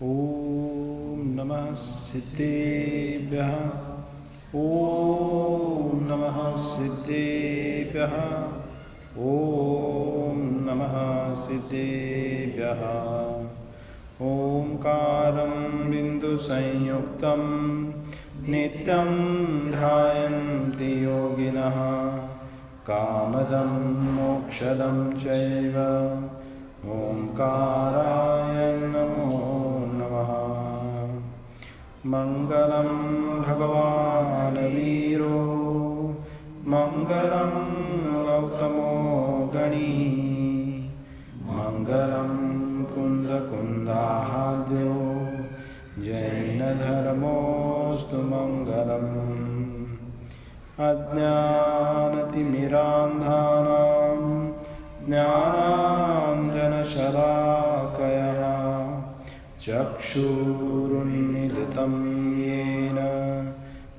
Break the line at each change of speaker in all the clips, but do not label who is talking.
ॐ नमः सिद्धेभ्यः। ॐ नमः सिद्धेभ्यः। ॐ नमः सिद्धेभ्यः। ओंकारं बिन्दुसंयुक्तं नित्यं ध्यायन्ति योगिनः कामदं मोक्षदं चैव ओंकाराय नमो नमः। मंगलं भगवान् वीरो मंगलं गौतमो गणी मंगलं कुन्दकुन्दाहाद्यो जैनधर्मोऽस्तु मंगलम्। अज्ञानतिमिरान्धानां ज्ञानाञ्जनशलाकया चक्षुरुन्मीलितं येन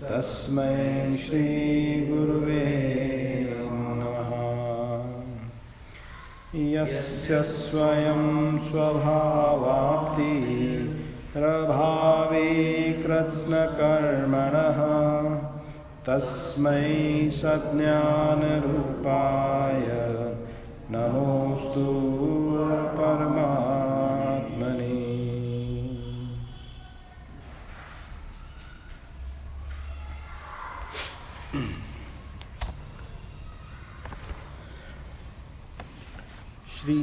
तस्मै श्रीगुरुवे नमः। यस्य स्वयं स्वभावाप्ति प्रभावे कृत्स्नकर्मणः तस्मै सज्ञानरूपाय नमोस्तु परमात्मने। श्री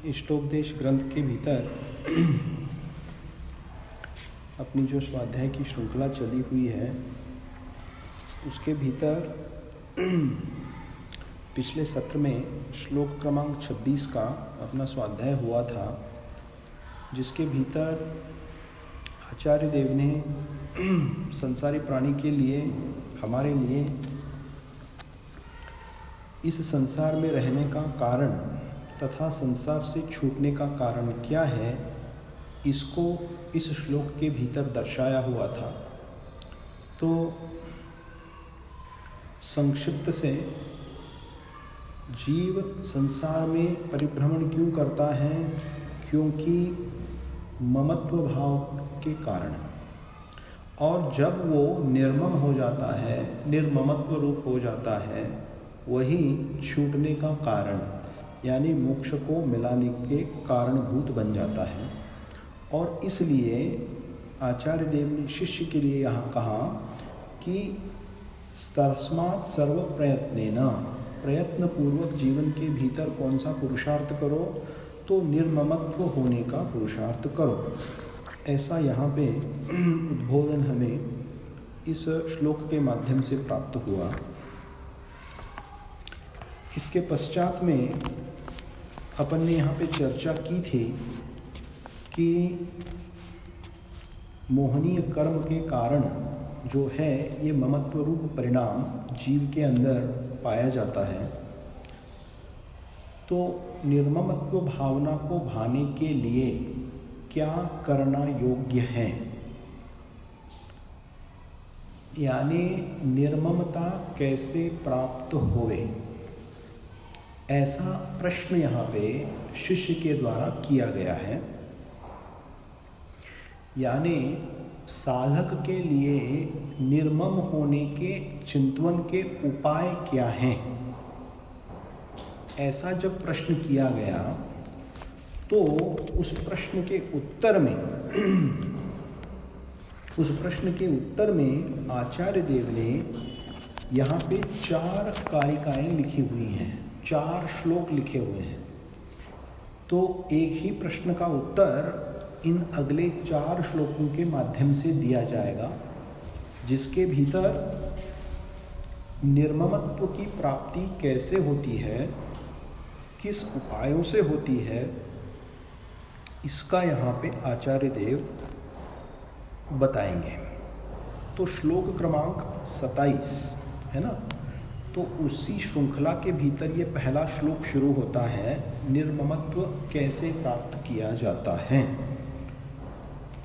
इष्टोपदेश ग्रंथ के भीतर अपनी जो स्वाध्याय की श्रृंखला चली हुई है उसके भीतर पिछले सत्र में श्लोक क्रमांक 26 का अपना स्वाध्याय हुआ था, जिसके भीतर आचार्य देव ने संसारी प्राणी के लिए, हमारे लिए इस संसार में रहने का कारण तथा संसार से छूटने का कारण क्या है, इसको इस श्लोक के भीतर दर्शाया हुआ था। तो संक्षिप्त से जीव संसार में परिभ्रमण क्यों करता है? क्योंकि ममत्व भाव के कारण। और जब वो निर्मम हो जाता है, निर्ममत्व रूप हो जाता है, वही छूटने का कारण यानी मोक्ष को मिलाने के कारणभूत बन जाता है। और इसलिए आचार्य देव ने शिष्य के लिए यहाँ कहा कि तस्मात् सर्व प्रयत्नेन, प्रयत्नपूर्वक जीवन के भीतर कौन सा पुरुषार्थ करो? तो निर्ममत्व होने का पुरुषार्थ करो। ऐसा यहाँ पे उद्बोधन हमें इस श्लोक के माध्यम से प्राप्त हुआ। इसके पश्चात में अपन ने यहाँ पे चर्चा की थी कि मोहनीय कर्म के कारण जो है ये ममत्व रूप परिणाम जीव के अंदर पाया जाता है। तो निर्ममत्व भावना को भाने के लिए क्या करना योग्य है, यानी निर्ममता कैसे प्राप्त होवे, ऐसा प्रश्न यहाँ पे शिष्य के द्वारा किया गया है। यानी साधक के लिए निर्मम होने के चिंतन के उपाय क्या हैं, ऐसा जब प्रश्न किया गया तो उस प्रश्न के उत्तर में आचार्य देव ने यहाँ पे 4 कारिकाएं लिखी हुई हैं, 4 श्लोक लिखे हुए हैं। तो एक ही प्रश्न का उत्तर इन अगले 4 श्लोकों के माध्यम से दिया जाएगा, जिसके भीतर निर्ममत्व की प्राप्ति कैसे होती है, किस उपायों से होती है, इसका यहाँ पे आचार्य देव बताएंगे। तो श्लोक क्रमांक 27 है ना, तो उसी श्रृंखला के भीतर ये पहला श्लोक शुरू होता है, निर्ममत्व कैसे प्राप्त किया जाता है।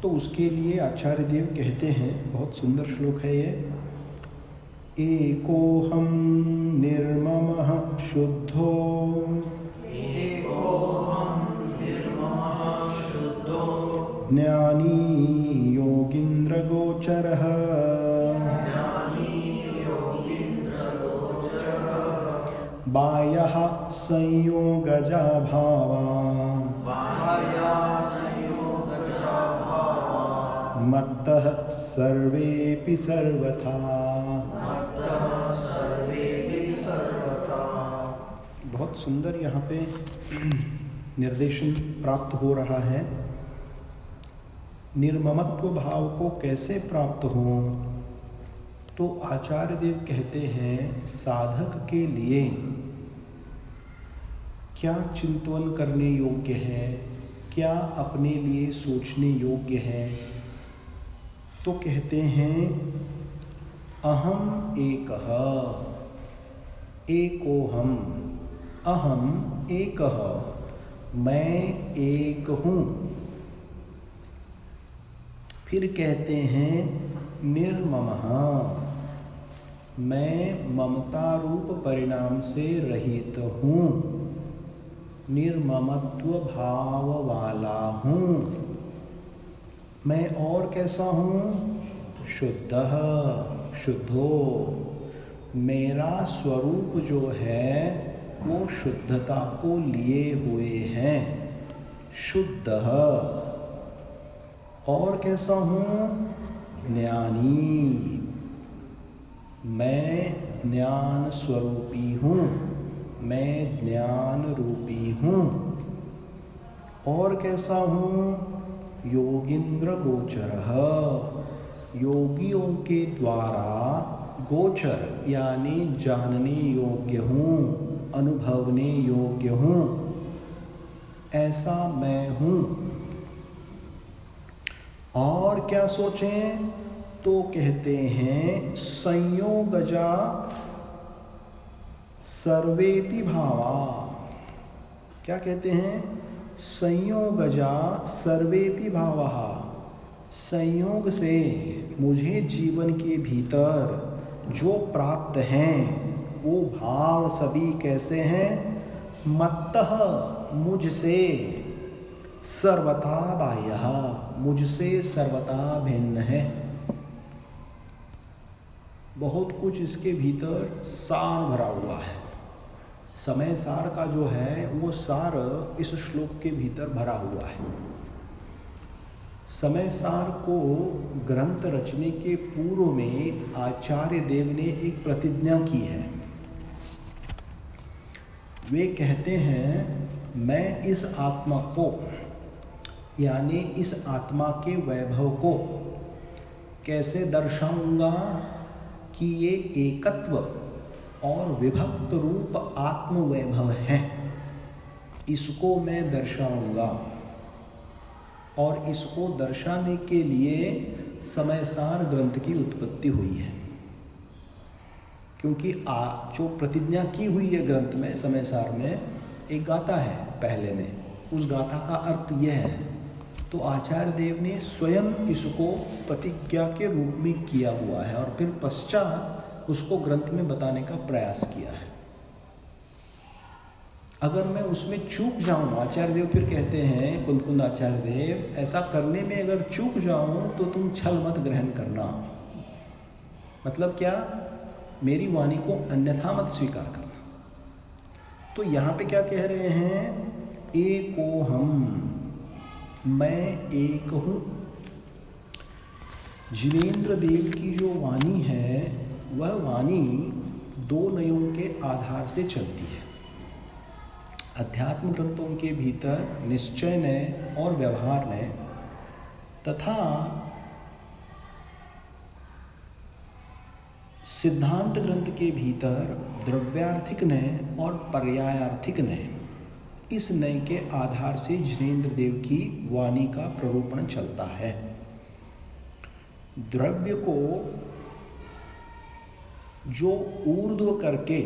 तो उसके लिए आचार्य देव कहते हैं, बहुत सुंदर श्लोक है ये, एकोहम निर्ममः शुद्धो ज्ञानी योगीन्द्रगोचरः बाह्यः संयोगजा भावा मत्तः सर्वेऽपि सर्वथा। बहुत सुंदर यहाँ पे निर्देशन प्राप्त हो रहा है। निर्ममत्व भाव को कैसे प्राप्त हो, तो आचार्य देव कहते हैं साधक के लिए क्या चिंतन करने योग्य है, क्या अपने लिए सोचने योग्य है। तो कहते हैं अहम एकः एकोहम, अहम एकः मैं एक हूँ। फिर कहते हैं निर्ममः, मैं ममता रूप परिणाम से रहित हूँ, निर्ममत्व भाव वाला हूँ। मैं और कैसा हूँ, शुद्धः शुद्धो, मेरा स्वरूप जो है वो शुद्धता को लिए हुए हैं, शुद्धः। और कैसा हूँ, ज्ञानी, मैं ज्ञान स्वरूपी हूँ, मैं ज्ञान रूपी हूँ। और कैसा हूँ, योगीन्द्र गोचरः, योगियों के द्वारा गोचर यानी जानने योग्य हूँ, अनुभवने योग्य हूँ, ऐसा मैं हूँ। और क्या सोचें, तो कहते हैं संयोगजा सर्वेपि भावा। क्या कहते हैं, संयोगजा सर्वेपि भावः, संयोग से मुझे जीवन के भीतर जो प्राप्त हैं वो भाव सभी कैसे हैं, मत्तः मुझसे, सर्वथा बाह्यः मुझसे सर्वथा भिन्न है। बहुत कुछ इसके भीतर सार भरा हुआ है। समय सार का जो है वो सार इस श्लोक के भीतर भरा हुआ है। समय सार को ग्रंथ रचने के पूर्व में आचार्य देव ने एक प्रतिज्ञा की है। वे कहते हैं मैं इस आत्मा को यानी इस आत्मा के वैभव को कैसे दर्शाऊंगा कि ये एकत्व और विभक्त रूप आत्म वैभव है, इसको मैं दर्शाऊंगा। और इसको दर्शाने के लिए समयसार ग्रंथ की उत्पत्ति हुई है। क्योंकि जो प्रतिज्ञा की हुई है ग्रंथ में, समयसार में एक गाथा है पहले में, उस गाथा का अर्थ यह है। तो आचार्य देव ने स्वयं इसको प्रतिज्ञा के रूप में किया हुआ है और फिर पश्चात उसको ग्रंथ में बताने का प्रयास किया है। अगर मैं उसमें चूक जाऊं, आचार्य देव फिर कहते हैं कुंद आचार्य देव, ऐसा करने में अगर चूक जाऊं तो तुम छल मत ग्रहण करना। मतलब क्या, मेरी वाणी को अन्यथा मत स्वीकार करना। तो यहाँ पे क्या कह रहे हैं, एको हम, मैं एक हूँ। जिनेन्द्र देव की जो वाणी है वह वाणी दो नयों के आधार से चलती है। अध्यात्म ग्रंथों के भीतर निश्चय नय और व्यवहार नय तथा सिद्धांत ग्रंथ के भीतर द्रव्यार्थिक नय और पर्यायार्थिक नय, इस नय के आधार से जिनेन्द्र देव की वाणी का प्ररूपण चलता है। द्रव्य को जो ऊर्ध्व करके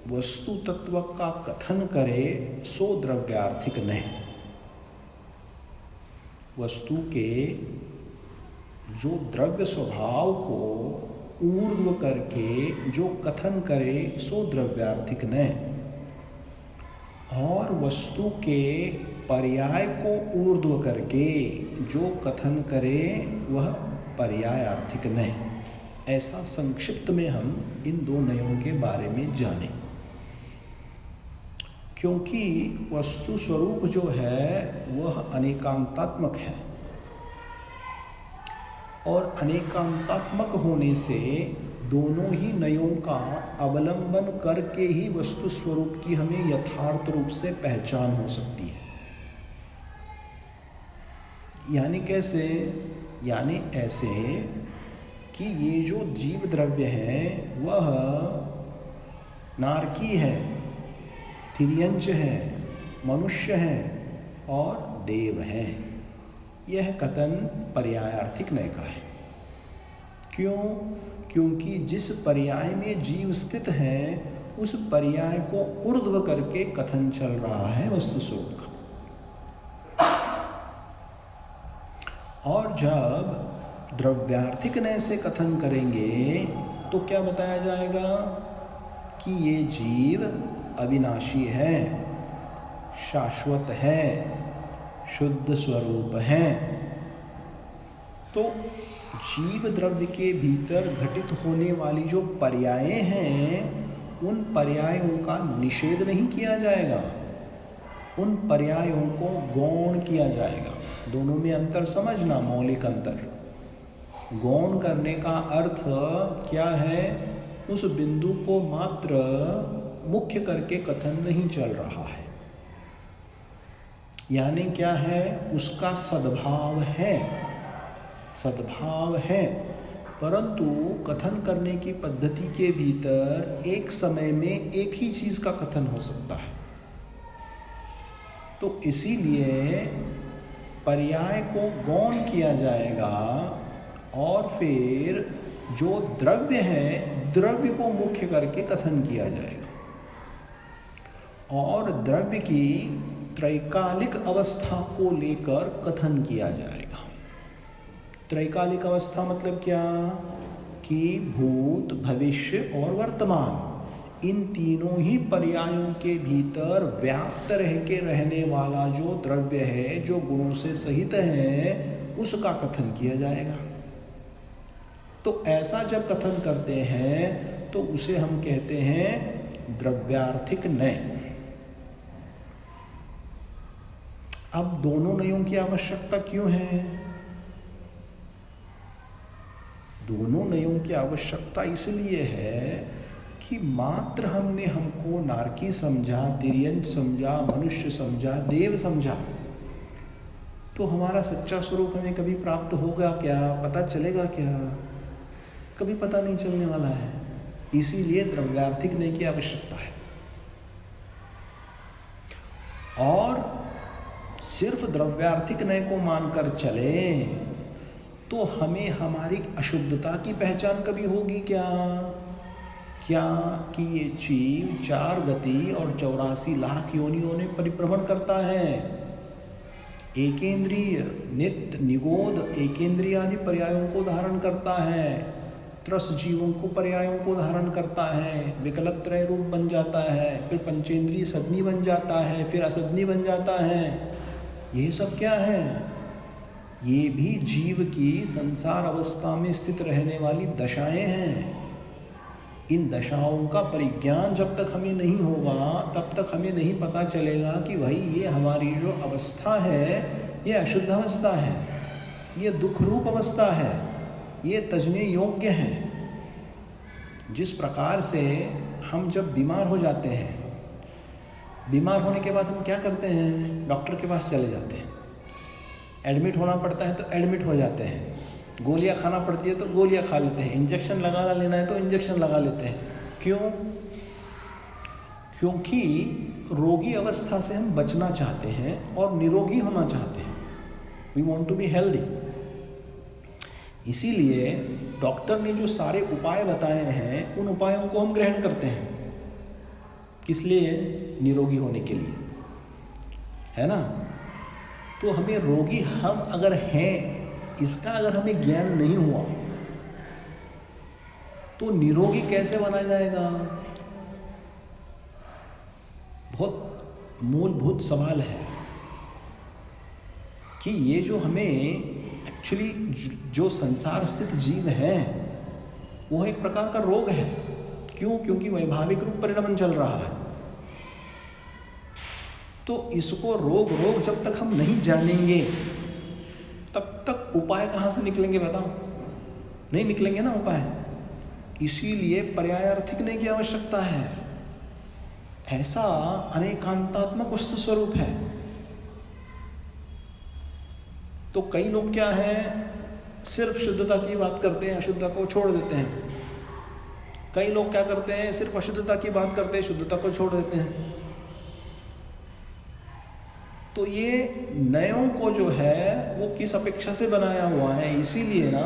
वस्तु तत्व का कथन करे सो द्रव्यार्थिक नय, वस्तु के जो द्रव्य स्वभाव को ऊर्ध्व करके जो कथन करे सो द्रव्यार्थिक नय, और वस्तु के पर्याय को ऊर्ध्व करके जो कथन करे वह पर्यायार्थिक नय। ऐसा संक्षिप्त में हम इन दो नयों के बारे में जाने, क्योंकि वस्तु स्वरूप जो है वह अनेकांतात्मक है और अनेकांतात्मक होने से दोनों ही नयों का अवलंबन करके ही वस्तु स्वरूप की हमें यथार्थ रूप से पहचान हो सकती है। यानी कैसे? यानी ऐसे कि ये जो जीव द्रव्य है वह नारकी है, तिर्यंच है, मनुष्य है और देव है। यह कथन पर्यायार्थिक नय का है। क्यों? क्योंकि जिस पर्याय में जीव स्थित है उस पर्याय को ऊर्ध्व करके कथन चल रहा है वस्तु स्वरूप का। और जब द्रव्यार्थिक नय से कथन करेंगे तो क्या बताया जाएगा कि ये जीव अविनाशी है, शाश्वत है, शुद्ध स्वरूप है। तो जीव द्रव्य के भीतर घटित होने वाली जो पर्यायें हैं उन पर्यायों का निषेध नहीं किया जाएगा, उन पर्यायों को गौण किया जाएगा। दोनों में अंतर समझना, मौलिक अंतर। गौण करने का अर्थ क्या है? उस बिंदु को मात्र मुख्य करके कथन नहीं चल रहा है। यानी क्या है? उसका सद्भाव है, सद्भाव है, परंतु कथन करने की पद्धति के भीतर एक समय में एक ही चीज का कथन हो सकता है। तो इसीलिए पर्याय को गौण किया जाएगा और फिर जो द्रव्य है द्रव्य को मुख्य करके कथन किया जाएगा और द्रव्य की त्रैकालिक अवस्था को लेकर कथन किया जाएगा। त्रैकालिक अवस्था मतलब क्या? कि भूत, भविष्य और वर्तमान, इन तीनों ही पर्यायों के भीतर व्याप्त रह के रहने वाला जो द्रव्य है, जो गुणों से सहित है, उसका कथन किया जाएगा। तो ऐसा जब कथन करते हैं तो उसे हम कहते हैं द्रव्यार्थिक नय। अब दोनों नयों की आवश्यकता क्यों है? दोनों नयों की आवश्यकता इसलिए है कि मात्र हमको नारकी समझा, तिर्यंच समझा, मनुष्य समझा, देव समझा, तो हमारा सच्चा स्वरूप हमें कभी प्राप्त होगा क्या? पता चलेगा क्या? कभी पता नहीं चलने वाला है। इसीलिए द्रव्यार्थिक नय की आवश्यकता है। और सिर्फ द्रव्यार्थिक नय को मानकर चले तो हमें हमारी अशुद्धता की पहचान कभी होगी क्या? क्या कि ये जीव 4 गति और 84 लाख योनियों में परिभ्रमण करता है। एकेंद्रिय, नित्य, निगोद, एकेंद्रिय आदि पर्यायों को धारण करता है, त्रस जीवों को पर्यायों को धारण करता है, विकलक त्रय रूप बन जाता है, फिर पंचेंद्रिय सदनी बन जाता है, फिर असदनी बन जाता है। ये सब क्या है? ये भी जीव की संसार अवस्था में स्थित रहने वाली दशाएं हैं। इन दशाओं का परिज्ञान जब तक हमें नहीं होगा तब तक हमें नहीं पता चलेगा कि भाई ये हमारी जो अवस्था है ये अशुद्ध अवस्था है, ये दुख रूप अवस्था है, ये तजने योग्य है। जिस प्रकार से हम जब बीमार हो जाते हैं, बीमार होने के बाद हम क्या करते हैं? डॉक्टर के पास चले जाते हैं। एडमिट होना पड़ता है तो एडमिट हो जाते हैं, गोलियां खाना पड़ती है तो गोलियां खा लेते हैं, इंजेक्शन लगाना लेना है तो इंजेक्शन लगा लेते हैं। क्यों? क्योंकि रोगी अवस्था से हम बचना चाहते हैं और निरोगी होना चाहते हैं। We want to be healthy. इसीलिए डॉक्टर ने जो सारे उपाय बताए हैं उन उपायों को हम ग्रहण करते हैं। किस लिए? निरोगी होने के लिए, है ना? तो हमें रोगी हम अगर हैं, इसका अगर हमें ज्ञान नहीं हुआ तो निरोगी कैसे बना जाएगा? बहुत मूलभूत सवाल है। कि ये जो हमें एक्चुअली जो संसार स्थित जीव है वो एक प्रकार का रोग है। क्यों? क्योंकि वैभाविक रूप परिणमन चल रहा है। तो इसको रोग जब तक हम नहीं जानेंगे तब तक उपाय कहाँ से निकलेंगे बताओ? नहीं निकलेंगे ना उपाय। इसीलिए पर्यायार्थिकने की आवश्यकता है। ऐसा अनेकांतात्मक वस्तु स्वरूप है। तो कई लोग क्या है, सिर्फ शुद्धता की बात करते हैं, अशुद्धता को छोड़ देते हैं। कई लोग क्या करते हैं, सिर्फ अशुद्धता की बात करते हैं, शुद्धता को छोड़ देते हैं। तो ये नयों को जो है वो किस अपेक्षा से बनाया हुआ है? इसीलिए ना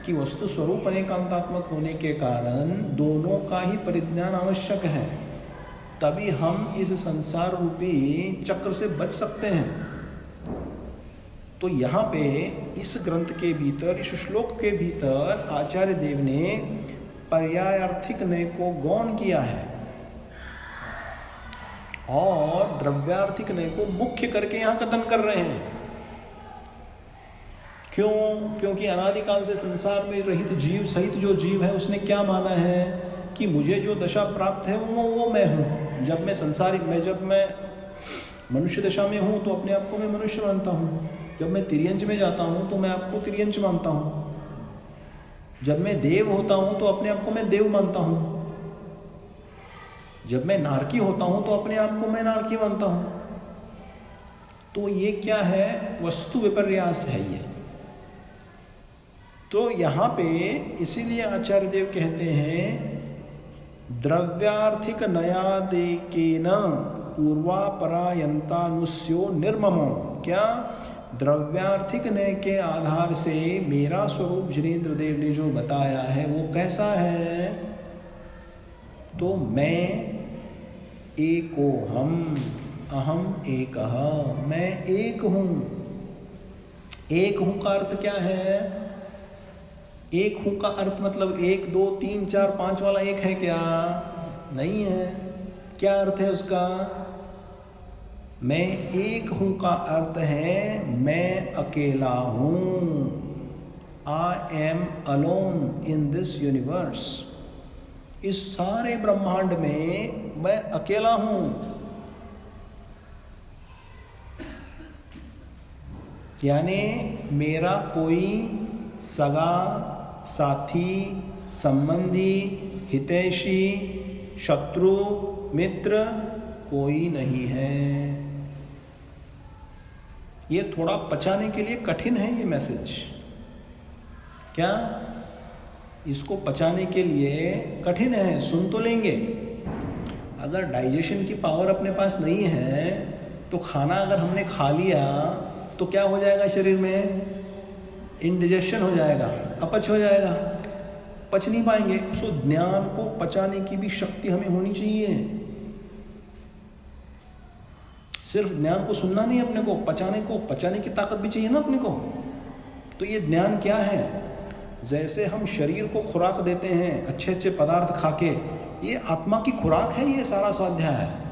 कि वस्तु स्वरूप अनेकांतात्मक होने के कारण दोनों का ही परिज्ञान आवश्यक है, तभी हम इस संसार रूपी चक्र से बच सकते हैं। तो यहाँ पे इस ग्रंथ के भीतर, इस श्लोक के भीतर आचार्य देव ने पर्यायार्थिक नय को गौण किया है और द्रव्यार्थिक नय को मुख्य करके यहाँ कथन कर रहे हैं। क्यों? क्योंकि अनादिकाल से संसार में रहित जीव सहित जो जीव है उसने क्या माना है कि मुझे जो दशा प्राप्त है वो मैं हूँ। जब मैं मनुष्य दशा में हूँ तो अपने आप को मैं मनुष्य मानता हूँ। जब मैं तिर्यंच में जाता हूँ तो मैं आपको तिर्यंच मानता हूँ। जब मैं देव होता हूँ तो अपने आप को मैं देव मानता हूँ। जब मैं नारकी होता हूँ तो अपने आप को मैं नारकी मानता हूँ। तो ये क्या है? वस्तु विपर्यास है ये। तो यहाँ पे इसीलिए आचार्य देव कहते हैं द्रव्यार्थिक नयादेकेन पूर्वापरायन्तानुस्यो निर्ममो। क्या? द्रव्यार्थिक नय के आधार से मेरा स्वरूप जिनेन्द्र देव ने जो बताया है वो कैसा है? तो मैं एको हम, अहम एकः, मैं एक हूँ। एक हूँ का अर्थ क्या है? एक हूँ का अर्थ मतलब 1 2 3 4 5 वाला एक है क्या? नहीं है। क्या अर्थ है उसका? मैं एक हूँ का अर्थ है मैं अकेला हूँ। I am alone in this universe. इस सारे ब्रह्मांड में मैं अकेला हूँ। यानी मेरा कोई सगा, साथी, संबंधी, हितैषी, शत्रु, मित्र कोई नहीं है। ये थोड़ा पचाने के लिए कठिन है ये मैसेज। क्या? इसको पचाने के लिए कठिन है। सुन तो लेंगे, अगर डाइजेशन की पावर अपने पास नहीं है तो खाना अगर हमने खा लिया तो क्या हो जाएगा शरीर में? इंडिजेशन हो जाएगा, अपच हो जाएगा, पच नहीं पाएंगे। सो ज्ञान को पचाने की भी शक्ति हमें होनी चाहिए। सिर्फ ज्ञान को सुनना नहीं, अपने को पचाने की ताकत भी चाहिए ना अपने को। तो ये ज्ञान क्या है? जैसे हम शरीर को खुराक देते हैं अच्छे अच्छे पदार्थ खाके, ये आत्मा की खुराक है। ये सारा स्वाध्याय है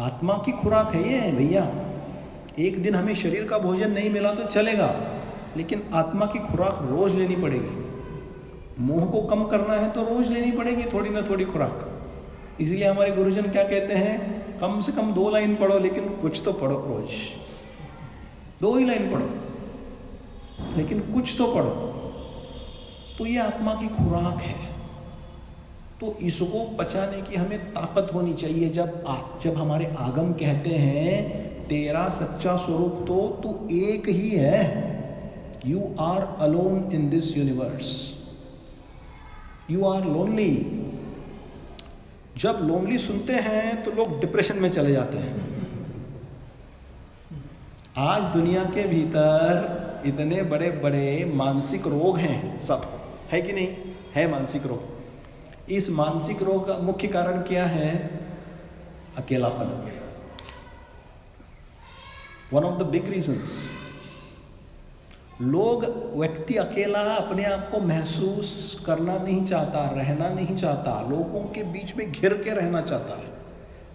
आत्मा की खुराक है ये भैया। एक दिन हमें शरीर का भोजन नहीं मिला तो चलेगा, लेकिन आत्मा की खुराक रोज लेनी पड़ेगी। मोह को कम करना है तो रोज लेनी पड़ेगी थोड़ी ना थोड़ी खुराक। इसीलिए हमारे गुरुजन क्या कहते हैं? कम से कम 2 लाइन पढ़ो, लेकिन कुछ तो पढ़ो रोज। 2 ही लाइन पढ़ो, लेकिन कुछ तो पढ़ो। तो ये आत्मा की खुराक है। तो इसको पचाने की हमें ताकत होनी चाहिए। जब हमारे आगम कहते हैं तेरा सच्चा स्वरूप तो तू एक ही है, you are alone in this universe, you are lonely. जब लोनली सुनते हैं तो लोग डिप्रेशन में चले जाते हैं। आज दुनिया के भीतर इतने बड़े बड़े मानसिक रोग हैं, सब है कि नहीं है? मानसिक रोग। इस मानसिक रोग का मुख्य कारण क्या है? अकेलापन। One of the big reasons. व्यक्ति अकेला अपने आप को महसूस करना नहीं चाहता, रहना नहीं चाहता, लोगों के बीच में घिर के रहना चाहता है।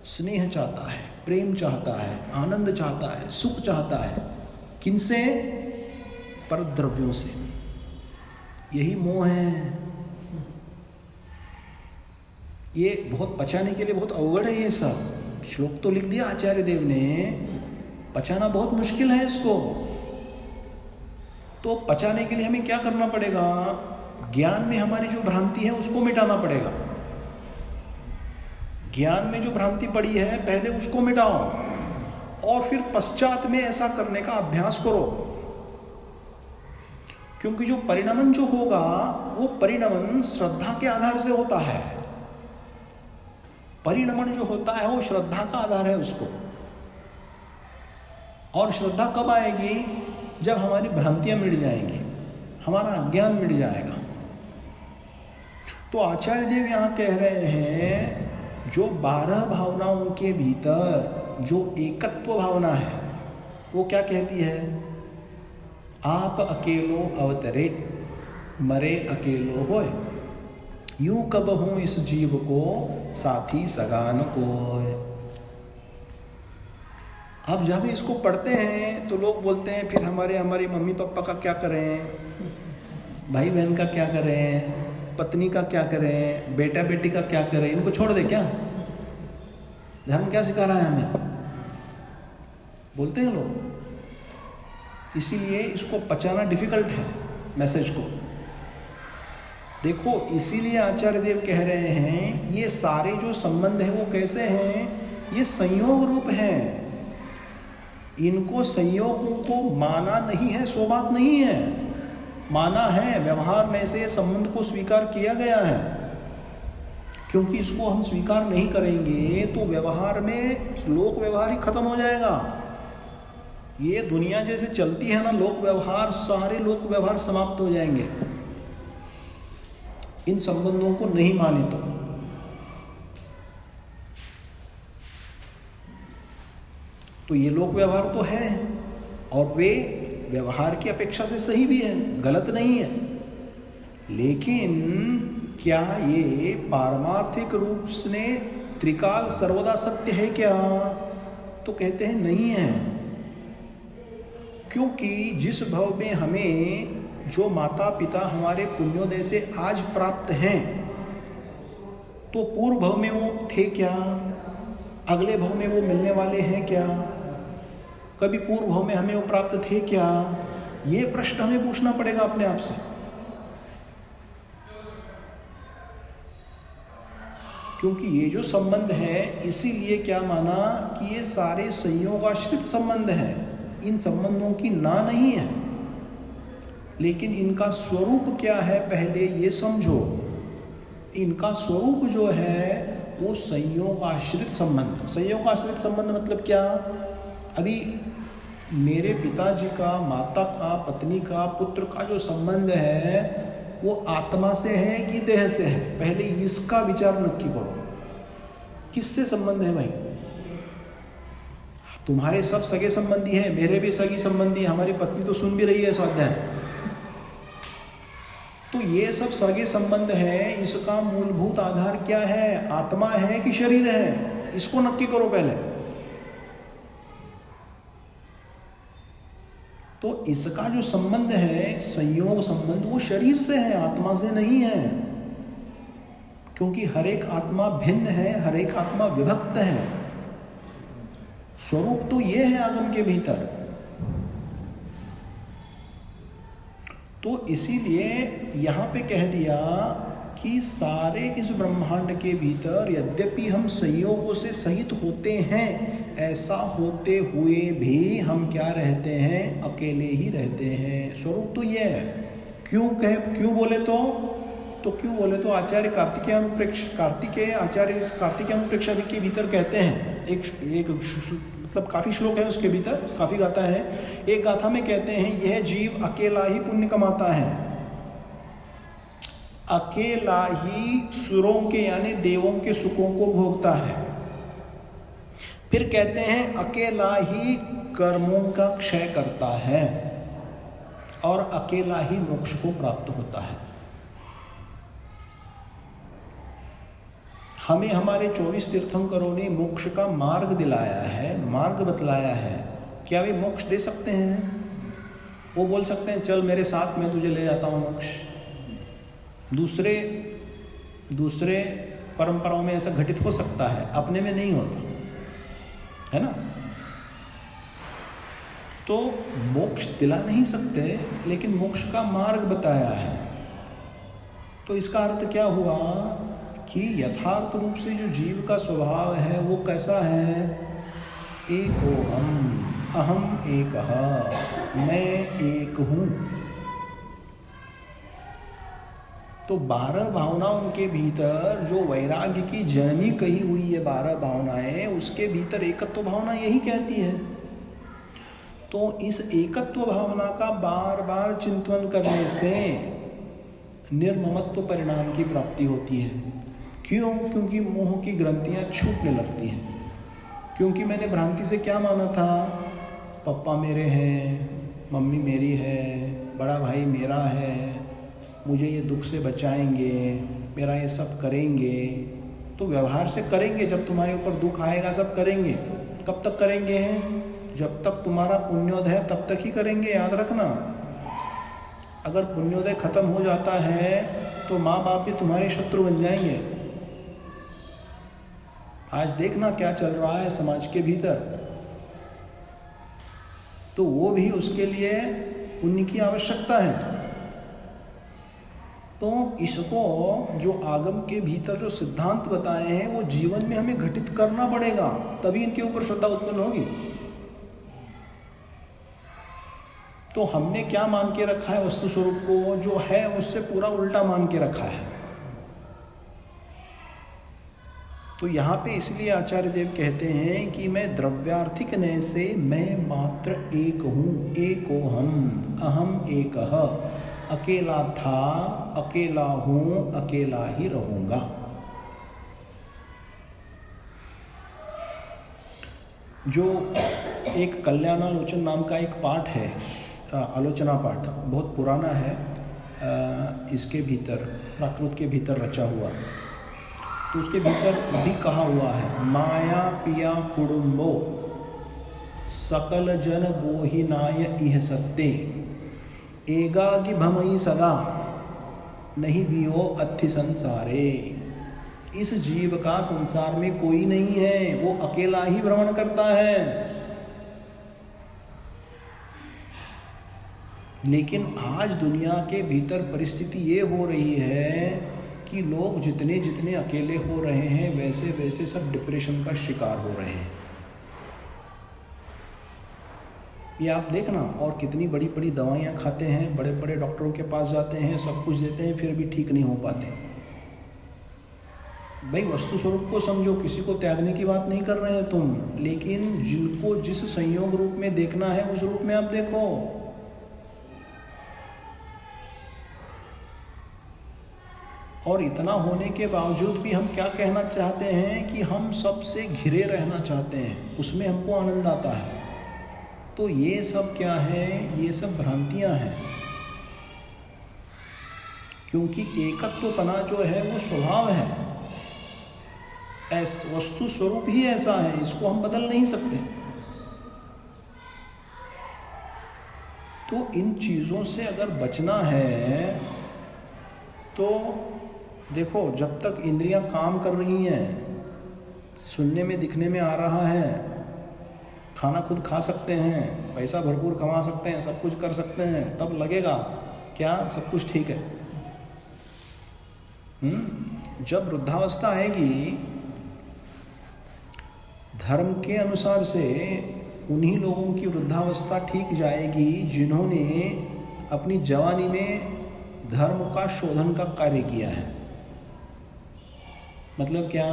स्नेह चाहता है, प्रेम चाहता है, आनंद चाहता है, सुख चाहता है। किनसे? परद्रव्यों से। यही मोह है। ये बहुत पचाने के लिए बहुत अवगढ़ है। ये सब श्लोक तो लिख दिया आचार्य देव ने, पचाना बहुत मुश्किल है इसको। तो पचाने के लिए हमें क्या करना पड़ेगा? ज्ञान में हमारी जो भ्रांति है उसको मिटाना पड़ेगा। ज्ञान में जो भ्रांति पड़ी है पहले उसको मिटाओ, और फिर पश्चात में ऐसा करने का अभ्यास करो। क्योंकि जो परिणमन जो होगा वो परिणमन श्रद्धा के आधार से होता है। परिणमन जो होता है वो श्रद्धा का आधार है उसको। और श्रद्धा कब आएगी? जब हमारी भ्रांतियां मिट जाएंगी, हमारा अज्ञान मिट जाएगा। तो आचार्य देव यहां कह रहे हैं जो 12 भावनाओं के भीतर जो एकत्व भावना है वो क्या कहती है? आप अकेलो अवतरे, मरे अकेलो होए, यूं कब हूं इस जीव को साथी सगान कोय। अब जब इसको पढ़ते हैं तो लोग बोलते हैं फिर हमारे मम्मी पापा का क्या करें, भाई बहन का क्या करें, पत्नी का क्या करें, बेटा बेटी का क्या करें, इनको छोड़ दे क्या? धर्म क्या सिखा रहा है हमें? बोलते हैं लोग। इसीलिए इसको पचाना डिफिकल्ट है मैसेज को। देखो, इसीलिए आचार्य देव कह रहे हैं ये सारे जो संबंध है वो कैसे हैं? ये संयोग रूप हैं। इनको संयोगों को माना नहीं है, सो बात नहीं है। माना है, व्यवहार में से संबंध को स्वीकार किया गया है। क्योंकि इसको हम स्वीकार नहीं करेंगे तो व्यवहार में लोक व्यवहार ही खत्म हो जाएगा। ये दुनिया जैसे चलती है ना, लोक व्यवहार, सारे लोक व्यवहार समाप्त हो जाएंगे इन संबंधों को नहीं माने तो ये लोक व्यवहार तो है और वे व्यवहार की अपेक्षा से सही भी है, गलत नहीं है। लेकिन क्या ये पारमार्थिक रूप से त्रिकाल सर्वदा सत्य है क्या? तो कहते हैं नहीं है। क्योंकि जिस भव में हमें जो माता पिता हमारे पुण्योदय से आज प्राप्त हैं, तो पूर्व भव में वो थे क्या? अगले भव में वो मिलने वाले हैं क्या? कभी पूर्व भव में हमें वो प्राप्त थे क्या? ये प्रश्न हमें पूछना पड़ेगा अपने आप से। क्योंकि ये जो संबंध है, इसीलिए क्या माना कि ये सारे संयोगाश्रित संबंध हैं। इन संबंधों की ना नहीं है, लेकिन इनका स्वरूप क्या है पहले ये समझो। इनका स्वरूप जो है वो संयोगाश्रित संबंध। संयोगाश्रित संबंध मतलब क्या? अभी मेरे पिताजी का, माता का, पत्नी का, पुत्र का जो संबंध है वो आत्मा से है कि देह से है? पहले इसका विचार नक्की करो। किससे संबंध है भाई? तुम्हारे सब सगे संबंधी हैं, मेरे भी सगी संबंधी, हमारी पत्नी तो सुन भी रही है स्वाध्याय। तो ये सब सगे संबंध है, इसका मूलभूत आधार क्या है? आत्मा है कि शरीर है? इसको नक्की करो पहले। तो इसका जो संबंध है, संयोग संबंध, वो शरीर से है, आत्मा से नहीं है। क्योंकि हर एक आत्मा भिन्न है, हर एक आत्मा विभक्त है। स्वरूप तो ये है आगम के भीतर। तो इसीलिए यहाँ पे कह दिया कि सारे इस ब्रह्मांड के भीतर यद्यपि हम संयोगों से सहित होते हैं, ऐसा होते हुए भी हम क्या रहते हैं? अकेले ही रहते हैं। स्वरूप तो ये है। क्यों बोले तो आचार्य कार्तिकेय अनुप्रेक्षा के भीतर कहते हैं, एक मतलब काफ़ी श्लोक है उसके भीतर, काफ़ी गाथा है। एक गाथा में कहते हैं यह जीव अकेला ही पुण्य कमाता है, अकेला ही सुरों के यानी देवों के सुखों को भोगता है। फिर कहते हैं अकेला ही कर्मों का क्षय करता है और अकेला ही मोक्ष को प्राप्त होता है। हमें हमारे 24 तीर्थंकरों ने मोक्ष का मार्ग दिलाया है, मार्ग बतलाया है। क्या वे मोक्ष दे सकते हैं? वो बोल सकते हैं चल मेरे साथ, मैं तुझे ले जाता हूँ मोक्ष। दूसरे परंपराओं में ऐसा घटित हो सकता है, अपने में नहीं होता है ना। तो मोक्ष दिला नहीं सकते, लेकिन मोक्ष का मार्ग बताया है। तो इसका अर्थ क्या हुआ कि यथार्थ रूप से जो जीव का स्वभाव है वो कैसा है? एकोहम, अहम एकः, मैं एक हूँ। तो 12 भावनाओं के भीतर जो वैराग्य की जननी कही हुई है 12 भावनाएं, उसके भीतर एकत्व भावना यही कहती है। तो इस एकत्व भावना का बार बार चिंतन करने से निर्ममत्व परिणाम की प्राप्ति होती है। क्यों? क्योंकि मोह की ग्रंथियां छूटने लगती हैं। क्योंकि मैंने भ्रांति से क्या माना था? पापा मेरे हैं, मम्मी मेरी है, बड़ा भाई मेरा है, मुझे ये दुख से बचाएंगे, मेरा ये सब करेंगे। तो व्यवहार से करेंगे, जब तुम्हारे ऊपर दुख आएगा सब करेंगे। कब तक करेंगे? जब तक तुम्हारा पुण्योदय है तब तक ही करेंगे, याद रखना। अगर पुण्योदय खत्म हो जाता है तो माँ बाप भी तुम्हारे शत्रु बन जाएंगे। आज देखना क्या चल रहा है समाज के भीतर। तो वो भी उसके लिए पुण्य की आवश्यकता है। तो इसको जो आगम के भीतर जो सिद्धांत बताए हैं वो जीवन में हमें घटित करना पड़ेगा, तभी इनके ऊपर श्रद्धा उत्पन्न होगी। तो हमने क्या मान के रखा है? वस्तु स्वरूप को जो है उससे पूरा उल्टा मान के रखा है। तो यहाँ पे इसलिए आचार्य देव कहते हैं कि मैं द्रव्यार्थिक नय से मैं मात्र एक हूँ, एकोहम, अहम एकः, अकेला था, अकेला हूँ, अकेला ही रहूँगा। जो एक कल्याणालोचन नाम का एक पाठ है, आलोचना पाठ, बहुत पुराना है, इसके भीतर प्राकृत के भीतर रचा हुआ। तो उसके भीतर भी कहा हुआ है, माया पिया कुडुम्बो सकल जन बोहिनाय इह सत्ते एगागि भमई सदा नहीं बियो अथि संसारे। इस जीव का संसार में कोई नहीं है, वो अकेला ही भ्रमण करता है। लेकिन आज दुनिया के भीतर परिस्थिति ये हो रही है कि लोग जितने जितने अकेले हो रहे हैं वैसे वैसे सब डिप्रेशन का शिकार हो रहे हैं। ये आप देखना, और कितनी बड़ी बड़ी दवाइयाँ खाते हैं, बड़े बड़े डॉक्टरों के पास जाते हैं, सब कुछ देते हैं, फिर भी ठीक नहीं हो पाते। भाई वस्तु स्वरूप को समझो, किसी को त्यागने की बात नहीं कर रहे हैं तुम, लेकिन जिनको जिस संयोग रूप में देखना है उस रूप में आप देखो। और इतना होने के बावजूद भी हम क्या कहना चाहते हैं कि हम सबसे घिरे रहना चाहते हैं, उसमें हमको आनंद आता है। तो ये सब क्या है? ये सब भ्रांतियां हैं। क्योंकि एकत्वपना जो है वो स्वभाव है, वस्तु स्वरूप ही ऐसा है, इसको हम बदल नहीं सकते। तो इन चीज़ों से अगर बचना है तो देखो, जब तक इंद्रियां काम कर रही हैं, सुनने में दिखने में आ रहा है, खाना खुद खा सकते हैं, पैसा भरपूर कमा सकते हैं, सब कुछ कर सकते हैं, तब लगेगा क्या सब कुछ ठीक है। जब वृद्धावस्था आएगी, धर्म के अनुसार से उन्हीं लोगों की वृद्धावस्था ठीक जाएगी जिन्होंने अपनी जवानी में धर्म का शोधन का कार्य किया है। मतलब क्या?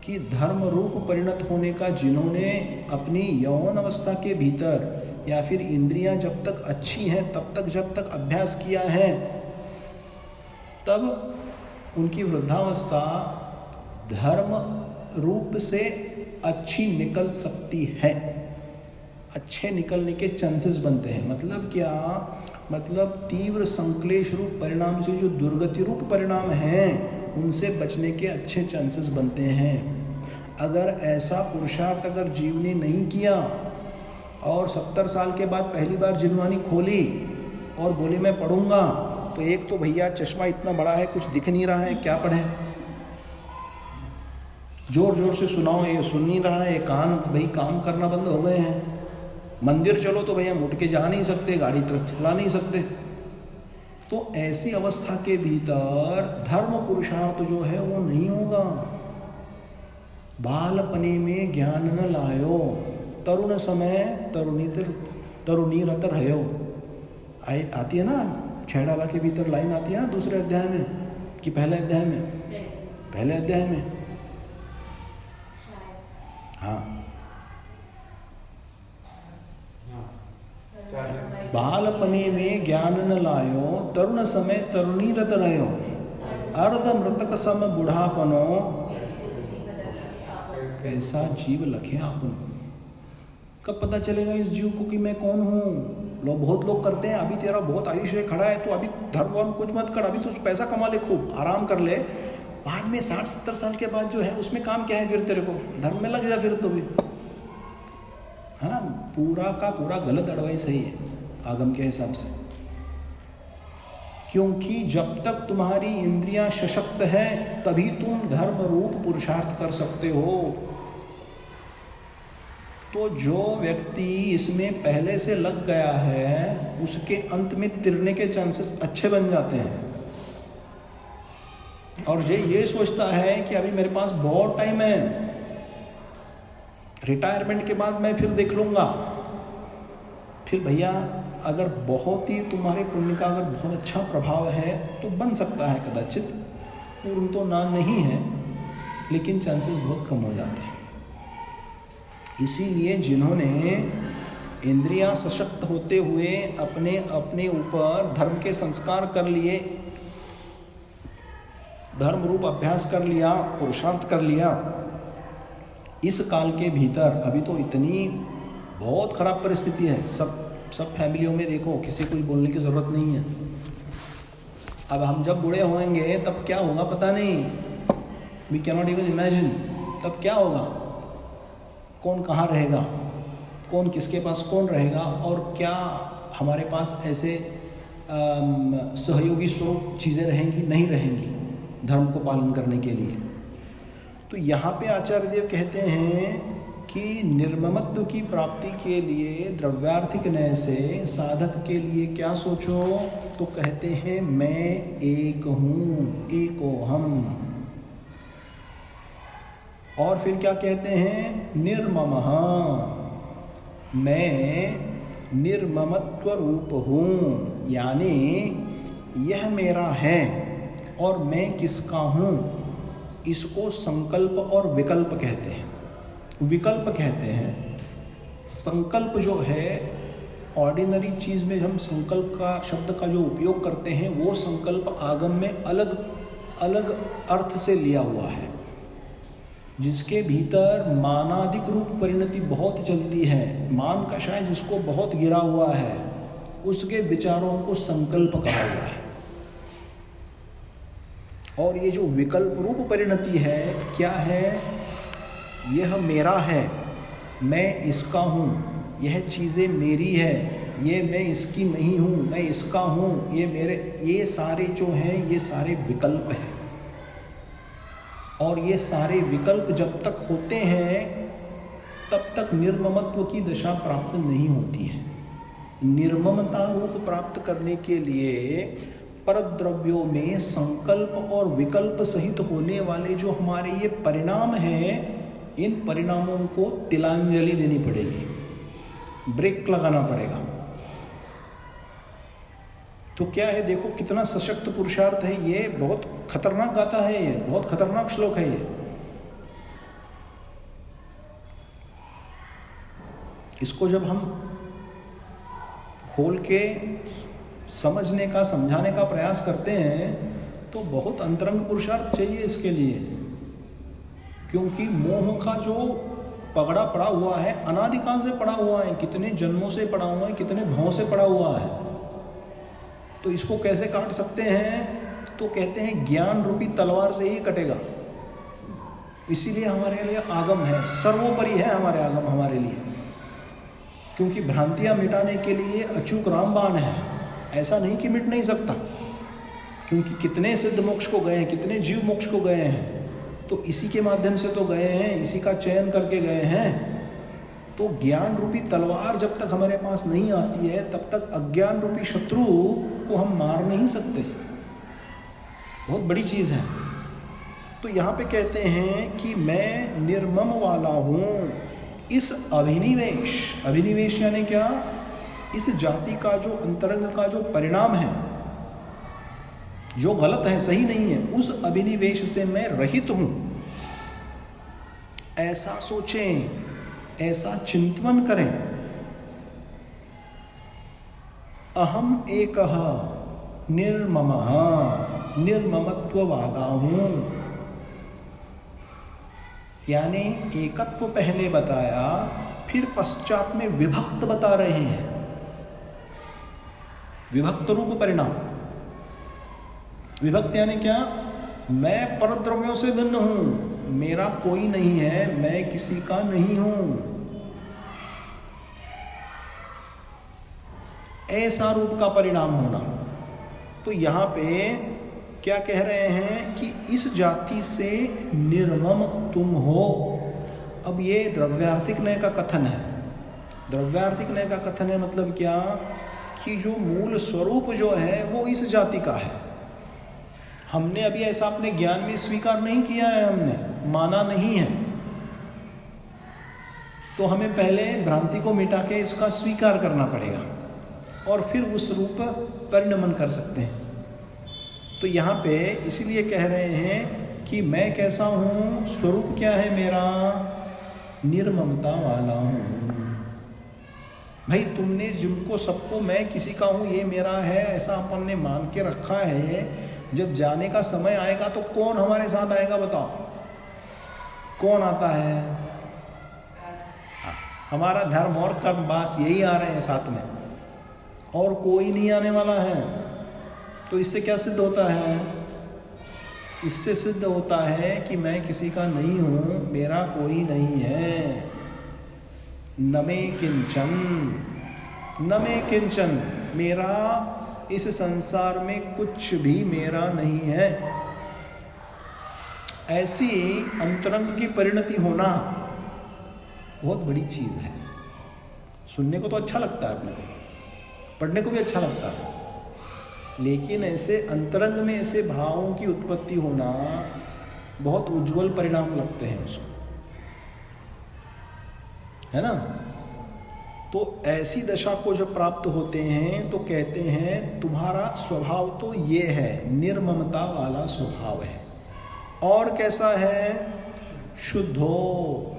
कि धर्म रूप परिणत होने का जिन्होंने अपनी यौवन अवस्था के भीतर या फिर इंद्रियां जब तक अच्छी हैं तब तक जब तक अभ्यास किया है, तब उनकी वृद्धावस्था धर्म रूप से अच्छी निकल सकती है, अच्छे निकलने के चांसेस बनते हैं। मतलब क्या? मतलब तीव्र संक्लेश रूप परिणाम से जो दुर्गति रूप परिणाम हैं उनसे बचने के अच्छे चांसेस बनते हैं। अगर ऐसा पुरुषार्थ अगर जीव ने नहीं किया और 70 साल के बाद पहली बार जिनवानी खोली और बोले मैं पढ़ूंगा, तो एक तो भैया चश्मा इतना बड़ा है, कुछ दिख नहीं रहा है, क्या पढ़े? जोर जोर से सुनाओ, ये सुन नहीं रहा है, कान भाई काम करना बंद हो गए हैं। मंदिर चलो तो भैया उठ के जा नहीं सकते, गाड़ी तो चला नहीं सकते। तो ऐसी अवस्था के भीतर धर्म पुरुषार्थ जो है वो नहीं होगा। बालपने में ज्ञान न लायो, तरुण समय तरुणी रत रहो। आती है ना, छेड़ाला के भीतर लाइन आती है ना, दूसरे अध्याय में कि पहले अध्याय में? पहले अध्याय में, हाँ। बालपने में ज्ञान न लायो, तरुण समय तरुणी रत रहो। अर्ध मृतक सम बुढ़ापनो, कैसा जीव लखे आपन। कब पता चलेगा इस जीव को कि मैं कौन हूँ? बहुत लोग करते हैं, अभी तेरा बहुत आयुष्य खड़ा है तो अभी धर्म वर्म कुछ मत कर, अभी तो पैसा कमा ले, खूब आराम कर ले, बाद में 60-70 साल के बाद जो है उसमें काम क्या है फिर तेरे को? धर्म में लग जा फिर तो भी, है ना। पूरा का पूरा गलत एडवाइस है ये आगम के हिसाब से। क्योंकि जब तक तुम्हारी इंद्रियां सशक्त है तभी तुम धर्म रूप पुरुषार्थ कर सकते हो। तो जो व्यक्ति इसमें पहले से लग गया है उसके अंत में तिरने के चांसेस अच्छे बन जाते हैं। और ये सोचता है कि अभी मेरे पास बहुत टाइम है, रिटायरमेंट के बाद मैं फिर देख लूँगा। फिर भैया अगर बहुत ही तुम्हारे पुण्य का अगर बहुत अच्छा प्रभाव है तो बन सकता है, कदाचित पूर्ण तो ना नहीं है, लेकिन चांसेस बहुत कम हो जाते हैं। इसीलिए जिन्होंने इंद्रियां सशक्त होते हुए अपने अपने ऊपर धर्म के संस्कार कर लिए, धर्म रूप अभ्यास कर लिया, पुरुषार्थ कर लिया, इस काल के भीतर अभी तो इतनी बहुत खराब परिस्थिति है, सब फैमिलियों में देखो, किसी को बोलने की ज़रूरत नहीं है। अब हम जब बूढ़े होंगे तब क्या होगा पता नहीं, we can not even imagine. तब क्या होगा, कौन कहाँ रहेगा, कौन किसके पास कौन रहेगा, और क्या हमारे पास ऐसे सहयोगी स्वरूप चीज़ें रहेंगी, नहीं रहेंगी धर्म को पालन करने के लिए। तो यहाँ पे आचार्य देव कहते हैं कि निर्ममत्व की प्राप्ति के लिए द्रव्यार्थिक न्याय से साधक के लिए क्या सोचो, तो कहते हैं मैं एक हूँ, एको हम। और फिर क्या कहते हैं, निर्ममः, मैं निर्ममत्व रूप हूँ, यानी यह मेरा है और मैं किसका हूँ, इसको संकल्प और विकल्प कहते हैं। विकल्प कहते हैं, संकल्प जो है ऑर्डिनरी चीज़ में हम संकल्प का शब्द का जो उपयोग करते हैं वो संकल्प आगम में अलग अलग अर्थ से लिया हुआ है, जिसके भीतर मानादिक रूप परिणति बहुत चलती है। मान कषाय जिसको बहुत गिरा हुआ है उसके विचारों को संकल्प कहा हुआ है। और ये जो विकल्प रूप परिणति है क्या है, यह मेरा है, मैं इसका हूँ, यह चीज़ें मेरी है, ये मैं इसकी नहीं हूँ, मैं इसका हूँ, ये मेरे, ये सारे जो हैं ये सारे विकल्प हैं। और ये सारे विकल्प जब तक होते हैं तब तक निर्ममत्व की दशा प्राप्त नहीं होती है। निर्ममता रूप प्राप्त करने के लिए परद्रव्यों में संकल्प और विकल्प सहित होने वाले जो हमारे ये परिणाम हैं, इन परिणामों को तिलांजलि देनी पड़ेगी, ब्रेक लगाना पड़ेगा। तो क्या है, देखो कितना सशक्त पुरुषार्थ है ये, बहुत खतरनाक गाथा है ये, बहुत खतरनाक श्लोक है ये। इसको जब हम खोल के समझने का, समझाने का प्रयास करते हैं तो बहुत अंतरंग पुरुषार्थ चाहिए इसके लिए, क्योंकि मोह का जो पगड़ा पड़ा हुआ है अनादिकाल से पड़ा हुआ है, कितने जन्मों से पड़ा हुआ है, कितने भावों से पड़ा हुआ है। तो इसको कैसे काट सकते हैं, तो कहते हैं ज्ञान रूपी तलवार से ही कटेगा। इसीलिए हमारे लिए आगम है, सर्वोपरि है हमारे आगम हमारे लिए, क्योंकि भ्रांतियां मिटाने के लिए अचूक रामबाण है। ऐसा नहीं कि मिट नहीं सकता, क्योंकि कितने सिद्ध मोक्ष को गए हैं, कितने जीव मोक्ष को गए हैं, तो इसी के माध्यम से तो गए हैं, इसी का चयन करके गए हैं। तो ज्ञान रूपी तलवार जब तक हमारे पास नहीं आती है तब तक अज्ञान रूपी शत्रु को हम मार नहीं सकते। बहुत बड़ी चीज़ है। तो यहाँ पे कहते हैं कि मैं निर्मम वाला हूँ इस अभिनिवेश, अभिनिवेश यानी क्या, इस जाति का जो अंतरंग का जो परिणाम है, जो गलत है, सही नहीं है, उस अभिनिवेश से मैं रहित हूँ। ऐसा सोचें, ऐसा चिंतन करें। अहम एकः निर्ममः, निर्ममत्व वाला हूँ। यानी एकत्व पहले बताया, फिर पश्चात में विभक्त बता रहे हैं। विभक्त रूप परिणाम। विभक्त यानी क्या, मैं परद्रव्यों से भिन्न हूं, मेरा कोई नहीं है, मैं किसी का नहीं हूं, ऐसा रूप का परिणाम होना। तो यहां पे क्या कह रहे हैं कि इस जाति से निर्मम तुम हो। अब ये द्रव्यार्थिक नय का कथन है। द्रव्यार्थिक नय का कथन है मतलब क्या, कि जो मूल स्वरूप जो है वो इस जाति का है। हमने अभी ऐसा अपने ज्ञान में स्वीकार नहीं किया है, हमने माना नहीं है, तो हमें पहले भ्रांति को मिटा के इसका स्वीकार करना पड़ेगा और फिर उस रूप परिणमन कर सकते हैं। तो यहाँ पे इसीलिए कह रहे हैं कि मैं कैसा हूँ, स्वरूप क्या है मेरा, निर्ममता वाला हूँ। भाई तुमने जिनको सबको मैं किसी का हूँ, ये मेरा है, ऐसा अपन ने मान के रखा है। जब जाने का समय आएगा तो कौन हमारे साथ आएगा बताओ, कौन आता है? हमारा धर्म और कर्म बस यही आ रहे हैं साथ में, और कोई नहीं आने वाला है। तो इससे क्या सिद्ध होता है? इससे सिद्ध होता है कि मैं किसी का नहीं हूँ, मेरा कोई नहीं है। न मे किंचन, न मे किंचन, मेरा इस संसार में कुछ भी मेरा नहीं है। ऐसी अंतरंग की परिणति होना बहुत बड़ी चीज़ है। सुनने को तो अच्छा लगता है अपने को, पढ़ने को भी अच्छा लगता है, लेकिन ऐसे अंतरंग में ऐसे भावों की उत्पत्ति होना बहुत उज्जवल परिणाम लगते हैं उसको, है ना। तो ऐसी दशा को जब प्राप्त होते हैं तो कहते हैं तुम्हारा स्वभाव तो ये है, निर्ममता वाला स्वभाव है। और कैसा है? शुद्ध हो,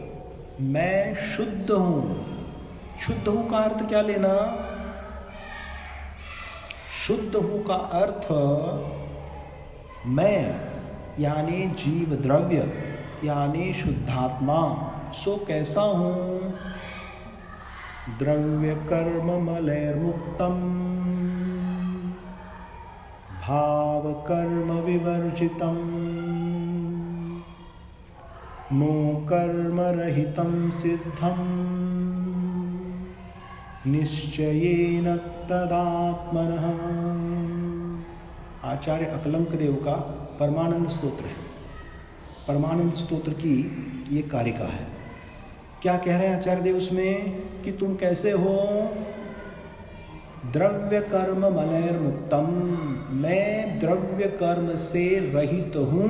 मैं शुद्ध हूँ। शुद्ध हूँ का अर्थ क्या लेना? शुद्ध हूँ का अर्थ मैं यानी जीव द्रव्य यानी शुद्धात्मा। सो कैसा हूँ? द्रव्य कर्म मलैर्मुक्तम भाव कर्म विवर्जितम नो कर्म रहितम सिद्धम निश्चयेन तदात्मनः। आचार्य अकलंक देव का परमानंद स्तोत्र है। परमानंद स्तोत्र की ये कारिका है। क्या कह रहे हैं आचार्य देव उसमें कि तुम कैसे हो? द्रव्य कर्म मलैर्मुक्तम, मैं द्रव्य कर्म से रहित हूँ।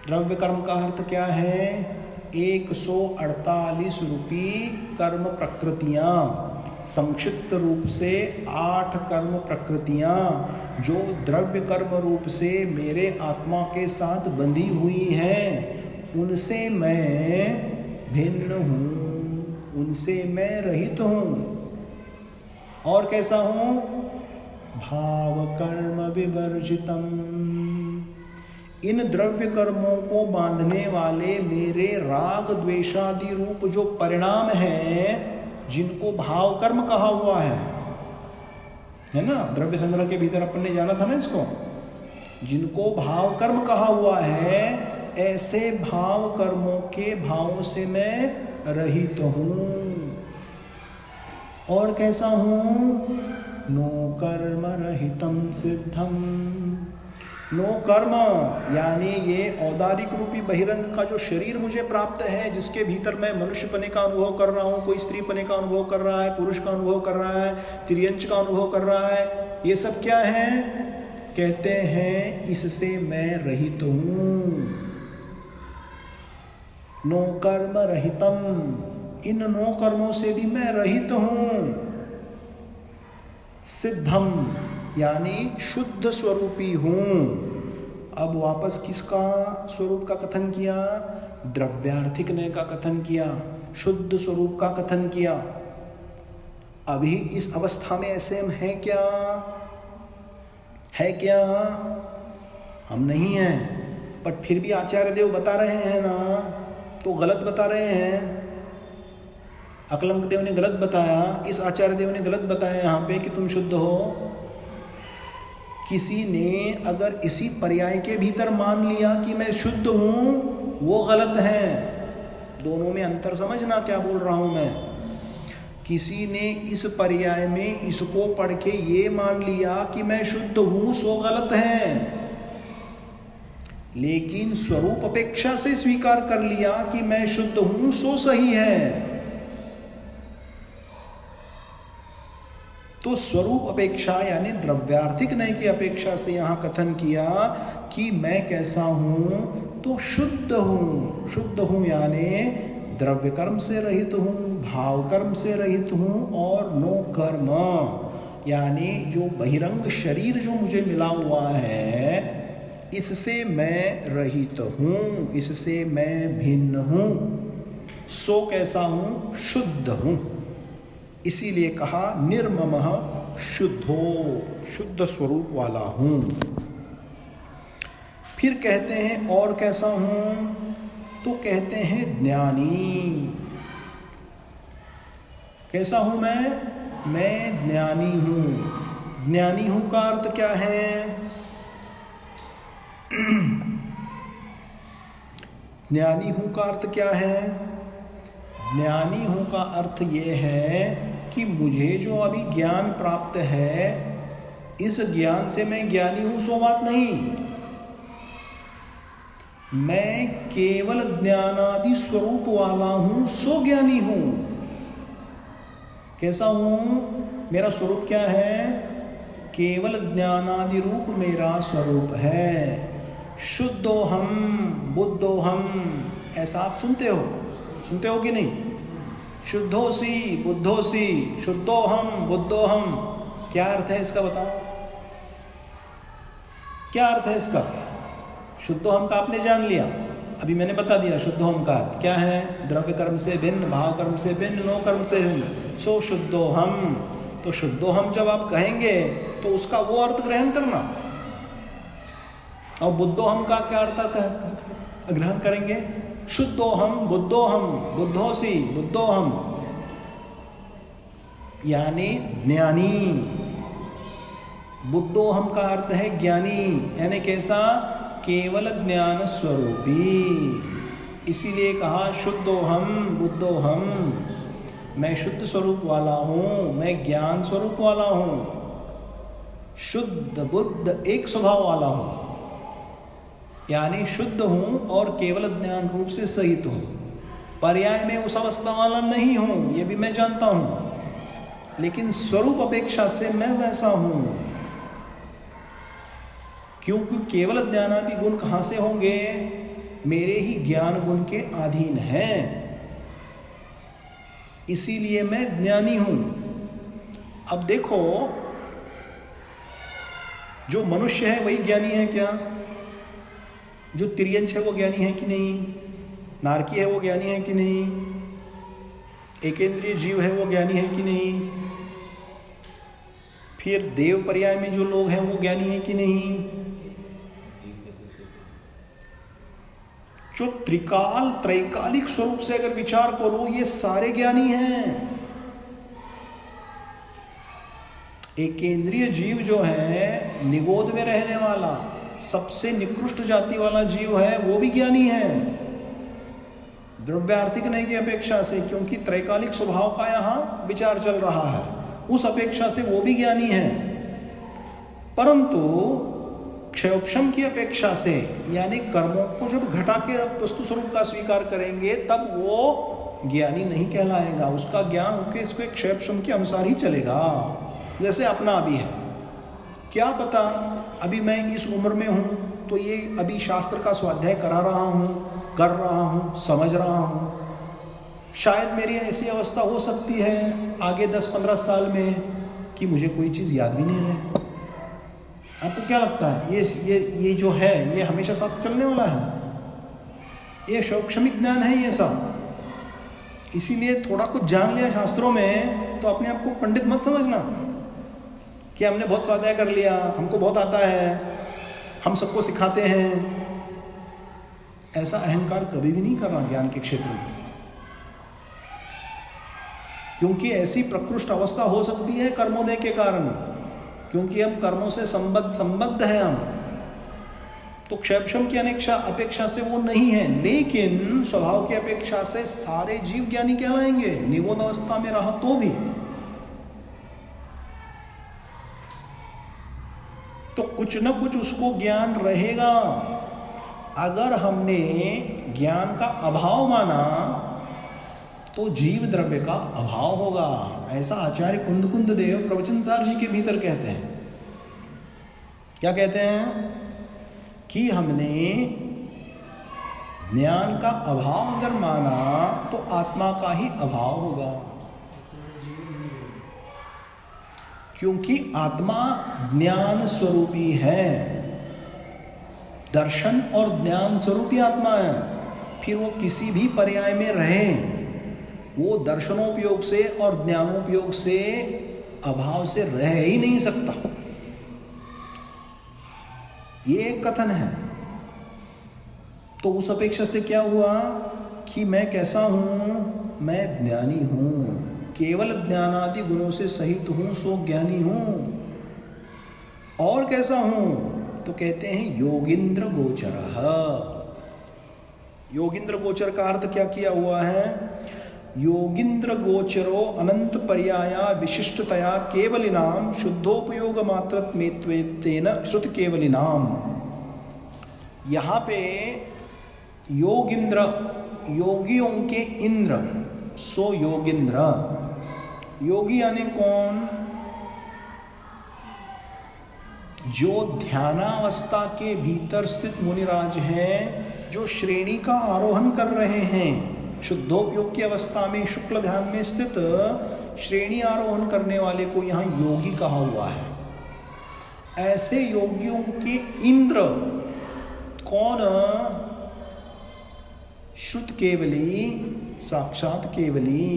द्रव्य कर्म का अर्थ क्या है? 148 रूपी कर्म प्रकृतियाँ, संक्षिप्त रूप से 8 कर्म प्रकृतियाँ जो द्रव्य कर्म रूप से मेरे आत्मा के साथ बंधी हुई हैं, उनसे मैं भिन्न हूँ, उनसे मैं रहित हूँ। और कैसा हूँ? भाव कर्म विवर्जितम, इन द्रव्य कर्मों को बांधने वाले मेरे राग द्वेषादि रूप जो परिणाम हैं, जिनको भाव कर्म कहा हुआ है, है ना, द्रव्य संग्रह के भीतर अपन ने जाना था ना इसको। जिनको भाव कर्म कहा हुआ है, ऐसे भाव कर्मों के भावों से मैं रहित हूं। और कैसा हूं? नो कर्म रहितम सिद्धम। नो कर्म यानी ये औदारिक रूपी बहिरंग का जो शरीर मुझे प्राप्त है, जिसके भीतर मैं मनुष्य पने का अनुभव कर रहा हूँ, कोई स्त्री पने का अनुभव कर रहा है, पुरुष का अनुभव कर रहा है, तिर्यंच का अनुभव कर रहा है, ये सब क्या है? कहते हैं इससे मैं रहित हूँ। नो कर्म रहितम, इन नो कर्मों से भी मैं रहित हूँ। सिद्धम यानी शुद्ध स्वरूपी हूं। अब वापस किसका स्वरूप का कथन किया? द्रव्यार्थिक ने का कथन किया, शुद्ध स्वरूप का कथन किया। अभी इस अवस्था में ऐसे हम हैं क्या? है क्या? हम नहीं हैं, पर फिर भी आचार्य देव बता रहे हैं ना, तो गलत बता रहे हैं। अकलंक देव ने गलत बताया, इस आचार्य देव ने गलत बताया यहाँ पे कि तुम शुद्ध हो। किसी ने अगर इसी पर्याय के भीतर मान लिया कि मैं शुद्ध हूं, वो गलत है। दोनों में अंतर समझना क्या बोल रहा हूं मैं। किसी ने इस पर्याय में इसको पढ़ के ये मान लिया कि मैं शुद्ध हूं, सो गलत है। लेकिन स्वरूप अपेक्षा से स्वीकार कर लिया कि मैं शुद्ध हूं, सो सही है। तो स्वरूप अपेक्षा यानी द्रव्यार्थिक नय की अपेक्षा से यहां कथन किया कि मैं कैसा हूं? तो शुद्ध हूं। शुद्ध हूं यानी द्रव्य कर्म से रहित हूं, भाव कर्म से रहित हूं, और नो कर्म यानी जो बहिरंग शरीर जो मुझे मिला हुआ है, इससे मैं रहित हूं, इससे मैं भिन्न हूं। सो कैसा हूं? शुद्ध हूं। इसीलिए कहा निर्ममः शुद्धो, शुद्ध स्वरूप वाला हूं। फिर कहते हैं और कैसा हूं? तो कहते हैं ज्ञानी। कैसा हूं मैं ज्ञानी हूं। ज्ञानी हूं का अर्थ क्या है? ज्ञानी हूं का अर्थ क्या है? ज्ञानी हूं का अर्थ ये है कि मुझे जो अभी ज्ञान प्राप्त है, इस ज्ञान से मैं ज्ञानी हूं, सो बात नहीं। मैं केवल ज्ञानादि स्वरूप वाला हूं, सो ज्ञानी हूं। कैसा हूं? मेरा स्वरूप क्या है? केवल ज्ञानादि रूप मेरा स्वरूप है। शुद्धोहम बुद्धोहम, ऐसा आप सुनते हो कि नहीं? शुद्धोसी बुद्धोसी, शुद्धोहम बुद्धोहम, क्या अर्थ है इसका बताओ? क्या अर्थ है इसका? शुद्धोहम का आपने जान लिया, अभी मैंने बता दिया शुद्धोहम का अर्थ क्या है। द्रव्य कर्म से भिन्न, भाव कर्म से भिन्न, नो कर्म से भिन्न, सो शुद्धोहम। तो शुद्धोहम जब आप कहेंगे तो उसका वो अर्थ ग्रहण करना। और बुद्धोहम का क्या अर्थ ग्रहण करेंगे? शुद्धोहम बुद्धोहम, बुद्धोसी बुद्धोहम यानी ज्ञानी। बुद्धोहम का अर्थ है ज्ञानी, यानी कैसा? केवल ज्ञान स्वरूपी। इसीलिए कहा शुद्धोहम बुद्धोहम, मैं शुद्ध स्वरूप वाला हूं, मैं ज्ञान स्वरूप वाला हूं, शुद्ध बुद्ध एक स्वभाव वाला हूं, यानी शुद्ध हूं और केवल ज्ञान रूप से सहित हूं। पर्याय में उस अवस्था वाला नहीं हूं, यह भी मैं जानता हूं, लेकिन स्वरूप अपेक्षा से मैं वैसा हूं। क्योंकि केवल ज्ञानादि गुण कहां से होंगे? मेरे ही ज्ञान गुण के अधीन हैं, इसीलिए मैं ज्ञानी हूं। अब देखो, जो मनुष्य है वही ज्ञानी है क्या? जो तिर्यंच है वो ज्ञानी है कि नहीं? नारकी है वो ज्ञानी है कि नहीं? एकेंद्रिय जीव है वो ज्ञानी है कि नहीं? फिर देव पर्याय में जो लोग हैं वो ज्ञानी है कि नहीं? जो त्रिकाल त्रैकालिक स्वरूप से अगर विचार करो, ये सारे ज्ञानी हैं। एकेंद्रिय जीव जो है, निगोद में रहने वाला, सबसे निकृष्ट जाति वाला जीव है, वो भी ज्ञानी है, द्रव्यार्थिक नहीं की अपेक्षा से, क्योंकि त्रैकालिक स्वभाव का यहाँ विचार चल रहा है, उस अपेक्षा से वो भी ज्ञानी है। परंतु क्षयोपशम की अपेक्षा से, यानी कर्मों को जब घटा के वस्तु स्वरूप का स्वीकार करेंगे, तब वो ज्ञानी नहीं कहलाएगा। उसका ज्ञान होकर इसको एक क्षयोपशम के अनुसार ही चलेगा। जैसे अपना अभी है, क्या पता अभी मैं इस उम्र में हूँ तो ये अभी शास्त्र का स्वाध्याय करा रहा हूँ, कर रहा हूँ, समझ रहा हूँ, शायद मेरी ऐसी अवस्था हो सकती है आगे 10-15 साल में कि मुझे कोई चीज़ याद भी नहीं रहे। आपको क्या लगता है ये जो है ये हमेशा साथ चलने वाला है? ये शौक्षमिक ज्ञान है ये सब। इसीलिए थोड़ा कुछ जान लिया शास्त्रों में तो अपने आप को पंडित मत समझना कि हमने बहुत स्वाध्याय कर लिया, हमको बहुत आता है, हम सबको सिखाते हैं। ऐसा अहंकार कभी भी नहीं करना ज्ञान के क्षेत्र में, क्योंकि ऐसी प्रकृष्ट अवस्था हो सकती है कर्मोदय के कारण, क्योंकि हम कर्मों से संबद्ध हैं हम, तो क्षयक्षम की अपेक्षा से वो नहीं है, लेकिन स्वभाव की अपेक्षा से सारे जीव ज्ञानी कहलाएंगे, निगोद अवस्था में रहा तो भी। तो कुछ न कुछ उसको ज्ञान रहेगा। अगर हमने ज्ञान का अभाव माना तो जीव द्रव्य का अभाव होगा। ऐसा आचार्य कुंद देव प्रवचनसार जी के भीतर कहते हैं। क्या कहते हैं? कि हमने ज्ञान का अभाव अगर माना तो आत्मा का ही अभाव होगा, क्योंकि आत्मा ज्ञान स्वरूपी है, दर्शन और ज्ञान स्वरूपी आत्मा है। फिर वो किसी भी पर्याय में रहे, वो दर्शनोपयोग से और ज्ञानोपयोग से अभाव से रह ही नहीं सकता। ये एक कथन है। तो उस अपेक्षा से क्या हुआ कि मैं कैसा हूं? मैं ज्ञानी हूं, केवल ज्ञानादि गुणों से सहित हूं, सो ज्ञानी हूं। और कैसा हूं? तो कहते हैं योगींद्र गोचर। योगींद्र गोचर का अर्थ क्या किया हुआ है? योगींद्र गोचरो अनंत पर्याया विशिष्टतया केवलिनाम शुद्धोपयोग मात्रत्वेन श्रुत केवलिनाम। यहाँ पे योगींद्र, योगियों के इंद्र, सो योगींद्र। योगी यानी कौन? जो ध्यानावस्था के भीतर स्थित मुनिराज हैं, जो श्रेणी का आरोहण कर रहे हैं। शुद्धोपयोग की अवस्था में शुक्ल ध्यान में स्थित श्रेणी आरोहण करने वाले को यहाँ योगी कहा हुआ है। ऐसे योगियों के इंद्र कौन? श्रुत केवली, साक्षात केवली,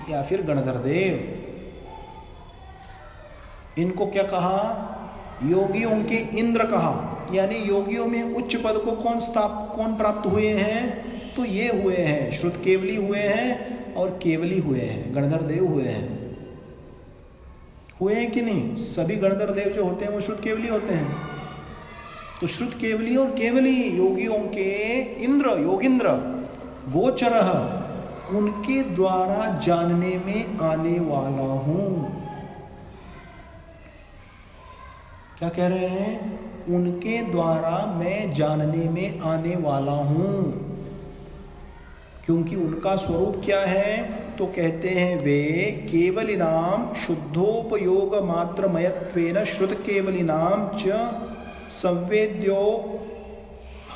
या फिर गणधर देव। इनको क्या कहा? योगियों के इंद्र कहा। यानी योगियों में उच्च पद को कौन प्राप्त हुए हैं? तो ये हुए हैं, श्रुत केवली हुए हैं और केवली हुए हैं, गणधर देव हुए हैं। हुए हैं कि नहीं? सभी गणधर देव जो होते हैं वो श्रुत केवली होते हैं। तो श्रुत केवली और केवली योगियों के इंद्र, योगींद्र गोचर, उनके द्वारा जानने में आने वाला हूं। क्या कह रहे हैं? उनके द्वारा मैं जानने में आने वाला हूं। क्योंकि उनका स्वरूप क्या है? तो कहते हैं वे केवलिनाम शुद्धोपयोग मात्रमयत्वेन श्रुत केवलिनाम च संवेद्यो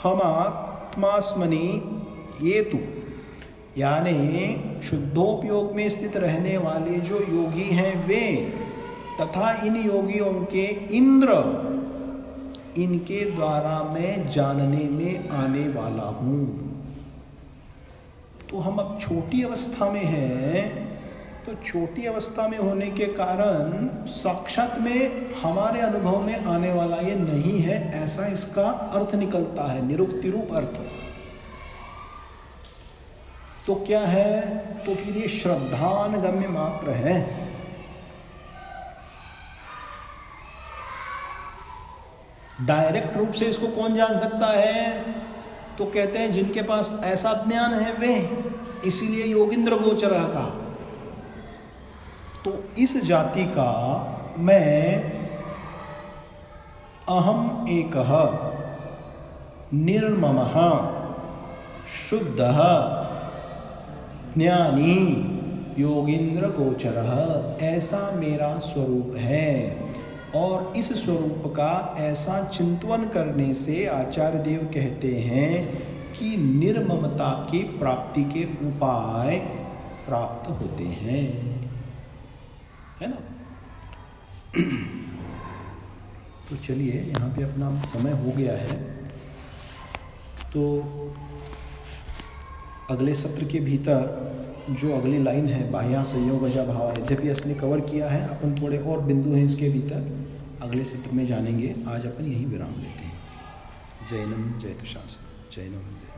हमात्मास्मनि ये तु। यानी शुद्धोपयोग में स्थित रहने वाले जो योगी हैं वे, तथा इन योगियों के इंद्र, इनके द्वारा मैं जानने में आने वाला हूं। तो हम अब छोटी अवस्था में हैं, तो छोटी अवस्था में होने के कारण साक्षात में हमारे अनुभव में आने वाला ये नहीं है, ऐसा इसका अर्थ निकलता है, निरुक्ति रूप अर्थ। तो क्या है? तो फिर ये श्रद्धानगम्य मात्र है। डायरेक्ट रूप से इसको कौन जान सकता है? तो कहते हैं जिनके पास ऐसा ज्ञान है वे, इसीलिए योगींद्र गोचर का। तो इस जाति का मैं अहम एकः निर्ममः शुद्धः ज्ञानी योगींद्र गोचरः, ऐसा मेरा स्वरूप है। और इस स्वरूप का ऐसा चिंतन करने से आचार्य देव कहते हैं कि निर्ममता की प्राप्ति के उपाय प्राप्त होते हैं, है ना। तो चलिए यहाँ पे अपना समय हो गया है, तो अगले सत्र के भीतर जो अगली लाइन है बाह्या संयोगजा भाव, यद्यपि इसने कवर किया है, अपन थोड़े और बिंदु हैं इसके भीतर, अगले सत्र में जानेंगे। आज अपन यहीं विराम लेते हैं। जैनम जयतु शासन, जैनम जय।